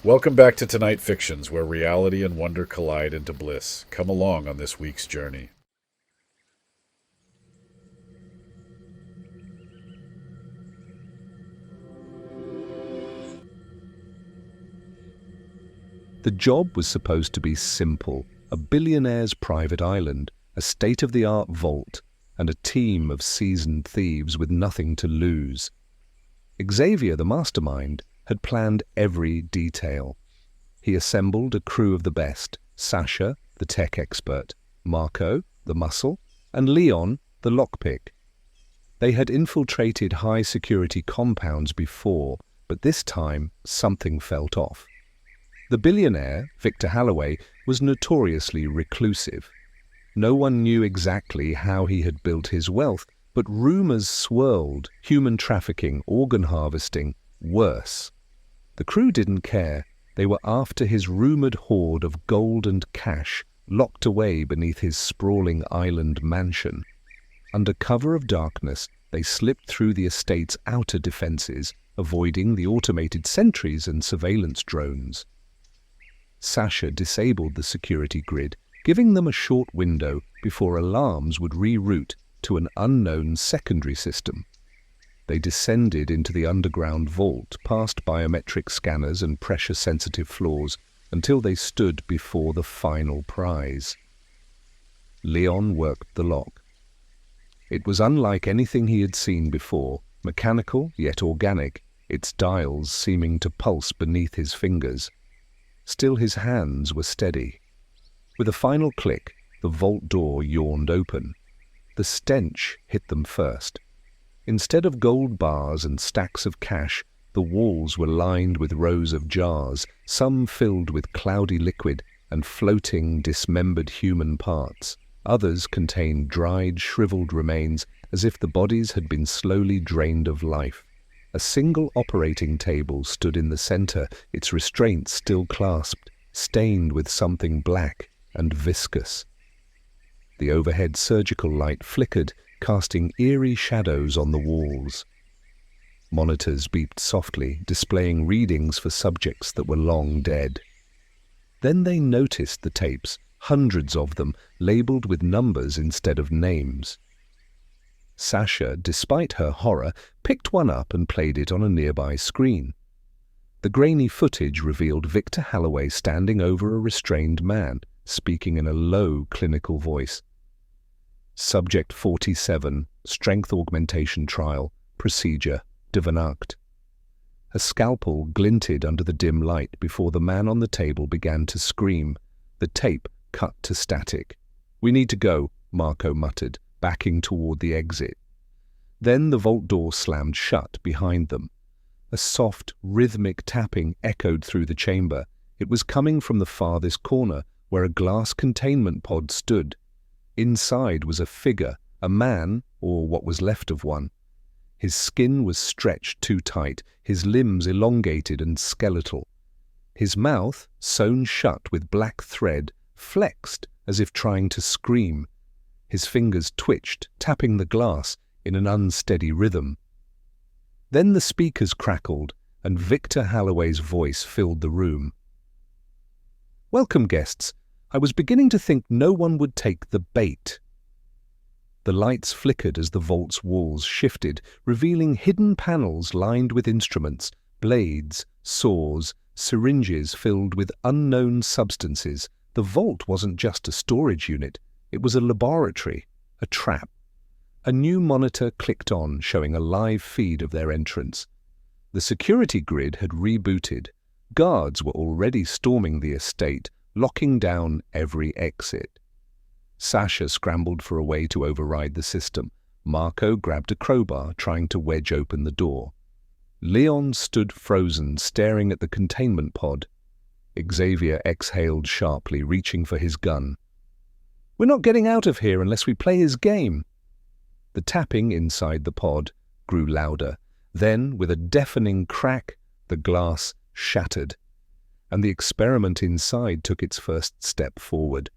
Welcome back to Tonight Fictions, where reality and wonder collide into bliss. Come along on this week's journey. The job was supposed to be simple: a billionaire's private island, a state-of-the-art vault, and a team of seasoned thieves with nothing to lose. Xavier, the mastermind, had planned every detail. He assembled a crew of the best: Sasha, the tech expert, Marco, the muscle, and Leon, the lockpick. They had infiltrated high-security compounds before, but this time something felt off. The billionaire, Victor Halloway, was notoriously reclusive. No one knew exactly how he had built his wealth, but rumors swirled: human trafficking, organ harvesting, worse. The crew didn't care. They were after his rumored hoard of gold and cash locked away beneath his sprawling island mansion. Under cover of darkness, they slipped through the estate's outer defenses, avoiding the automated sentries and surveillance drones. Sasha disabled the security grid, giving them a short window before alarms would reroute to an unknown secondary system. They descended into the underground vault, past biometric scanners and pressure-sensitive floors, until they stood before the final prize. Leon worked the lock. It was unlike anything he had seen before, mechanical yet organic, its dials seeming to pulse beneath his fingers. Still, his hands were steady. With a final click, the vault door yawned open. The stench hit them first. Instead of gold bars and stacks of cash, the walls were lined with rows of jars, some filled with cloudy liquid and floating, dismembered human parts. Others contained dried, shriveled remains, as if the bodies had been slowly drained of life. A single operating table stood in the center, its restraints still clasped, stained with something black and viscous. The overhead surgical light flickered, casting eerie shadows on the walls. Monitors beeped softly, displaying readings for subjects that were long dead. Then they noticed the tapes, hundreds of them, labeled with numbers instead of names. Sasha, despite her horror, picked one up and played it on a nearby screen. The grainy footage revealed Victor Halloway standing over a restrained man, speaking in a low, clinical voice. Subject 47, strength augmentation trial, procedure, Divinakt. A scalpel glinted under the dim light before the man on the table began to scream. The tape cut to static. "We need to go," Marco muttered, backing toward the exit. Then the vault door slammed shut behind them. A soft, rhythmic tapping echoed through the chamber. It was coming from the farthest corner, where a glass containment pod stood. Inside was a figure, a man, or what was left of one. His skin was stretched too tight, his limbs elongated and skeletal. His mouth, sewn shut with black thread, flexed as if trying to scream. His fingers twitched, tapping the glass in an unsteady rhythm. Then the speakers crackled, and Victor Halloway's voice filled the room. "Welcome, guests. I was beginning to think no one would take the bait." The lights flickered as the vault's walls shifted, revealing hidden panels lined with instruments, blades, saws, syringes filled with unknown substances. The vault wasn't just a storage unit. It was a laboratory, a trap. A new monitor clicked on, showing a live feed of their entrance. The security grid had rebooted. Guards were already storming the estate, locking down every exit. Sasha scrambled for a way to override the system. Marco grabbed a crowbar, trying to wedge open the door. Leon stood frozen, staring at the containment pod. Xavier exhaled sharply, reaching for his gun. "We're not getting out of here unless we play his game." The tapping inside the pod grew louder. Then, with a deafening crack, the glass shattered, and the experiment inside took its first step forward.